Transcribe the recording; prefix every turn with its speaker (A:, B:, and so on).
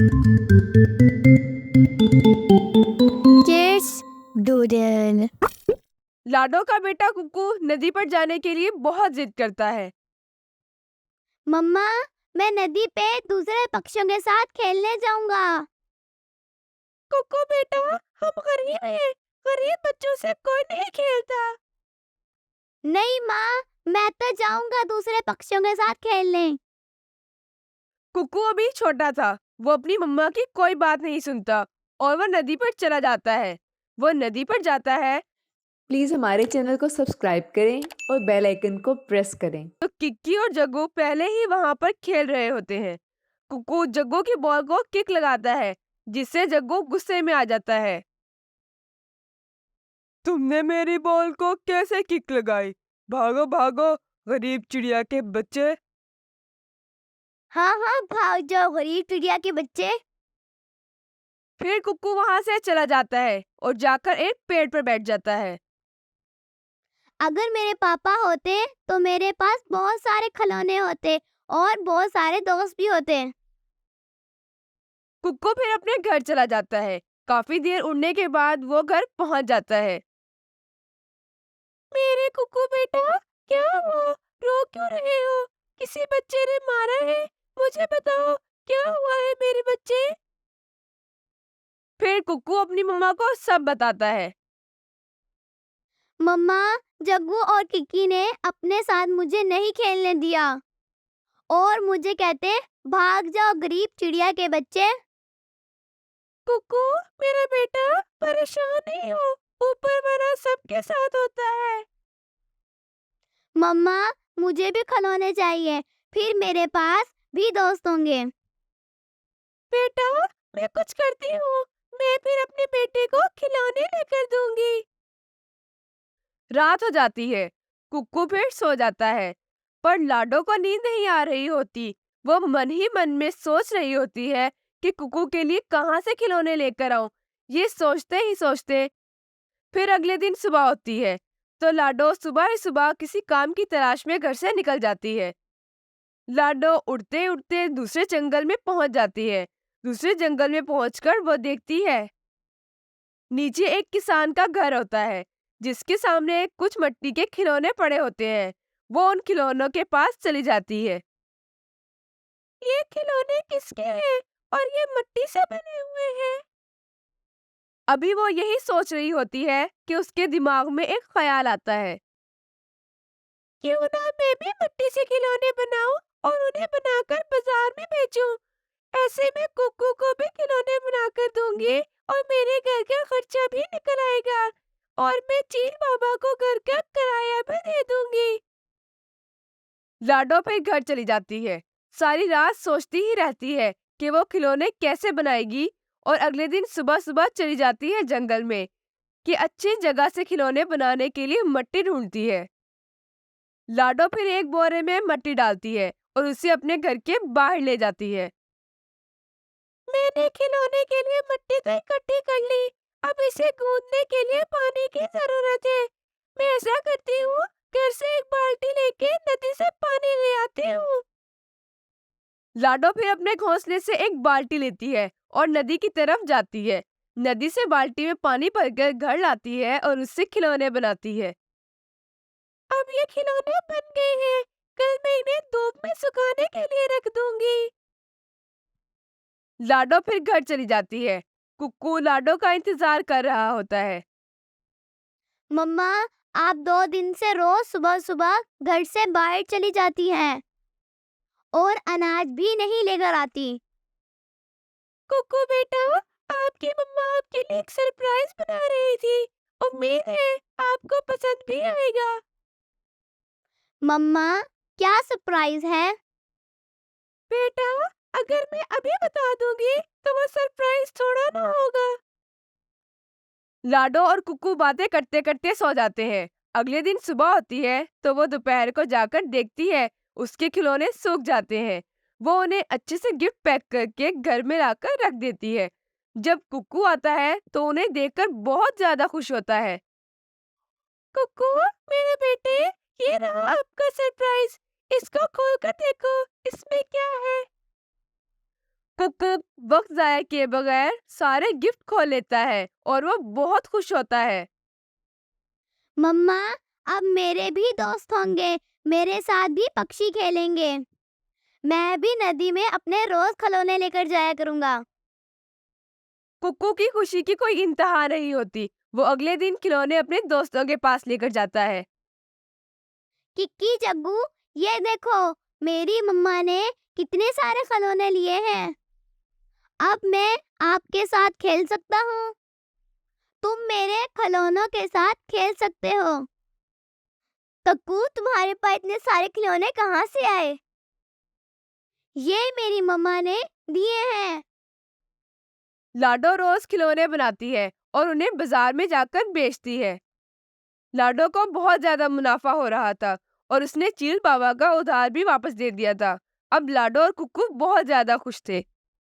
A: Cheers, doodle.
B: लाडो का बेटा कुकू नदी पर जाने के लिए बहुत जिद करता है।
A: मम्मा, मैं नदी पे दूसरे पक्षियों के साथ खेलने जाऊंगा।
B: कुकू बेटा, हम गरीब हैं, गरीब बच्चों से कोई नहीं खेलता।
A: नहीं माँ, मैं तो जाऊंगा दूसरे पक्षियों के साथ खेलने।
B: कुकू अभी छोटा था, वो अपनी मम्मा की कोई बात नहीं सुनता और वो नदी पर चला जाता है। वो नदी पर जाता है
C: प्लीज़ हमारे चैनल को सब्सक्राइब करें और बेल आइकन को प्रेस करें।
B: तो किक्की और जग्गू पहले ही वहां पर खेल रहे होते हैं। कुकू जग्गू की बॉल को किक लगाता है, जिससे जग्गू गुस्से में आ जाता है। तुमने मेरी बॉल को कैसे किक लगाई? भागो भागो, गरीब चिड़िया के बच्चे।
A: हाँ हाँ, भाग जाओ गरीब चिड़िया के बच्चे।
B: फिर कुक्कू वहां से चला जाता है और जाकर एक पेड़ पर बैठ जाता है।
A: अगर मेरे पापा होते तो मेरे पास बहुत सारे खिलौने होते और बहुत सारे दोस्त भी होते।
B: कुक्कू फिर अपने घर चला जाता है। काफी देर उड़ने के बाद वो घर पहुंच जाता है। मेरे कुक्कू बेटा, क्या हुआ? रो क्यों रहे हो? किसी बच्चे ने मारा है? मुझे बताओ, क्या हुआ है मेरे बच्चे? फिर कुक्कू अपनी मम्मा को सब बताता है।
A: मम्मा, जग्गू और किक्की ने अपने साथ मुझे नहीं खेलने दिया और मुझे कहते भाग जाओ गरीब चिड़िया के बच्चे।
B: कुक्कू मेरा बेटा, परेशान नहीं हो, ऊपर वाला सबके साथ होता है।
A: मम्मा, मुझे भी खिलौने चाहिए, फिर मेरे पास भी दोस्त होंगे।
B: बेटा, मैं कुछ करती हूँ, मैं फिर अपने बेटे को खिलौने लेकर दूंगी। रात हो जाती है। कुक्कू फिर सो जाता है, पर लाडो को नींद नहीं आ रही होती। वो मन ही मन में सोच रही होती है कि कुक्कू के लिए कहाँ से खिलौने लेकर आऊं। ये सोचते ही सोचते फिर अगले दिन सुबह होती है, तो लाडो सुबह ही सुबह किसी काम की तलाश में घर से निकल जाती है। लाडो उड़ते उड़ते दूसरे जंगल में पहुंच जाती है। दूसरे जंगल में पहुंचकर वो देखती है नीचे एक किसान का घर होता है, जिसके सामने कुछ मिट्टी के खिलौने पड़े होते हैं। वो उन खिलौनों के पास चली जाती है। ये खिलौने किसके हैं और ये मिट्टी से बने हुए हैं? अभी वो यही सोच रही होती है कि उसके दिमाग में एक ख्याल आता है। क्यों ना मैं भी मिट्टी से खिलौने बनाऊं और उन्हें बनाकर बाजार में बेचूं। ऐसे में कुक्कू को भी खिलौने बनाकर दूंगी और मेरे घर का खर्चा भी निकल आएगा और मैं चील बाबा को घर का किराया भी दे दूंगी। लाडो फिर घर चली जाती है। सारी रात सोचती ही रहती है कि वो खिलौने कैसे बनाएगी और अगले दिन सुबह सुबह चली जाती है जंगल में कि अच्छी जगह से खिलौने बनाने के लिए मिट्टी ढूंढती है। लाडो फिर एक बोरे में मिट्टी डालती है और उसे अपने घर के बाहर ले जाती है। मैंने खिलौने के लिए मिट्टी तो इकट्ठी कर ली, अब इसे गूंथने के लिए पानी की जरूरत है। मैं ऐसा करती हूँ, घर से एक बाल्टी लेके नदी से पानी ले आती हूँ। लाडो फिर अपने घोंसले से एक बाल्टी लेती है और नदी की तरफ जाती है। नदी से बाल्टी में पानी भरकर घर लाती है और उससे खिलौने बनाती है। अब ये खिलौने बन गए हैं, कल मैं इन्हें धूप में सुखाने के लिए रख दूंगी। लाडो फिर घर चली जाती है। कुक्कू लाडो का इंतजार कर रहा होता है।
A: मम्मा, आप 2 दिन से रोज सुबह सुबह घर से बाहर चली जाती हैं और अनाज भी नहीं लेकर आती।
B: कुक्कू बेटा, आपकी मम्मा आपके लिए एक सरप्राइज बना रही थी, उम्मीद है आपको पसंद भी आएगा।
A: मम्मा, क्या सरप्राइज है?
B: बेटा, अगर मैं अभी बता दूंगी तो वो सरप्राइज थोड़ा ना होगा। लाडो और कुक्कू बातें करते करते सो जाते हैं। अगले दिन सुबह होती है तो वो दोपहर को जाकर देखती है उसके खिलौने सूख जाते हैं। वो उन्हें अच्छे से गिफ्ट पैक करके घर में लाकर रख देती है। जब कुक्कू आता है तो उन्हें देखकर बहुत ज्यादा खुश होता है। कुक्कू मेरे बेटे, ये रहा आपका सरप्राइज, इसको खोल कर देखो, इसमें क्या है? कुक्कू वक्त जाया किए बगैर सारे गिफ्ट खोल लेता है और वो बहुत खुश होता है।
A: मम्मा, अब मेरे भी दोस्त होंगे, मेरे साथ भी पक्षी खेलेंगे। मैं भी नदी में अपने रोज खिलौने लेकर जाया करूंगा।
B: कुक्कू की खुशी की कोई इंतहा नहीं होती। वो अगले दिन खिलौने अपने दोस्तों के पास लेकर जाता है।
A: किक्की जग्गू, ये देखो, मेरी मम्मा ने कितने सारे खिलौने लिए हैं। अब मैं आपके साथ खेल सकता हूँ। तुम मेरे खिलौनों के साथ खेल सकते हो। कक्कू, तुम्हारे पास इतने सारे खिलौने कहाँ से आए? ये मेरी मम्मा ने दिए हैं।
B: लाडो रोज खिलौने बनाती है और उन्हें बाजार में जाकर बेचती है। लाडो को बहुत ज्यादा मुनाफा हो रहा था और उसने चील बाबा का उधार भी वापस दे दिया था। अब लाडो और कुक्कू बहुत ज्यादा खुश थे।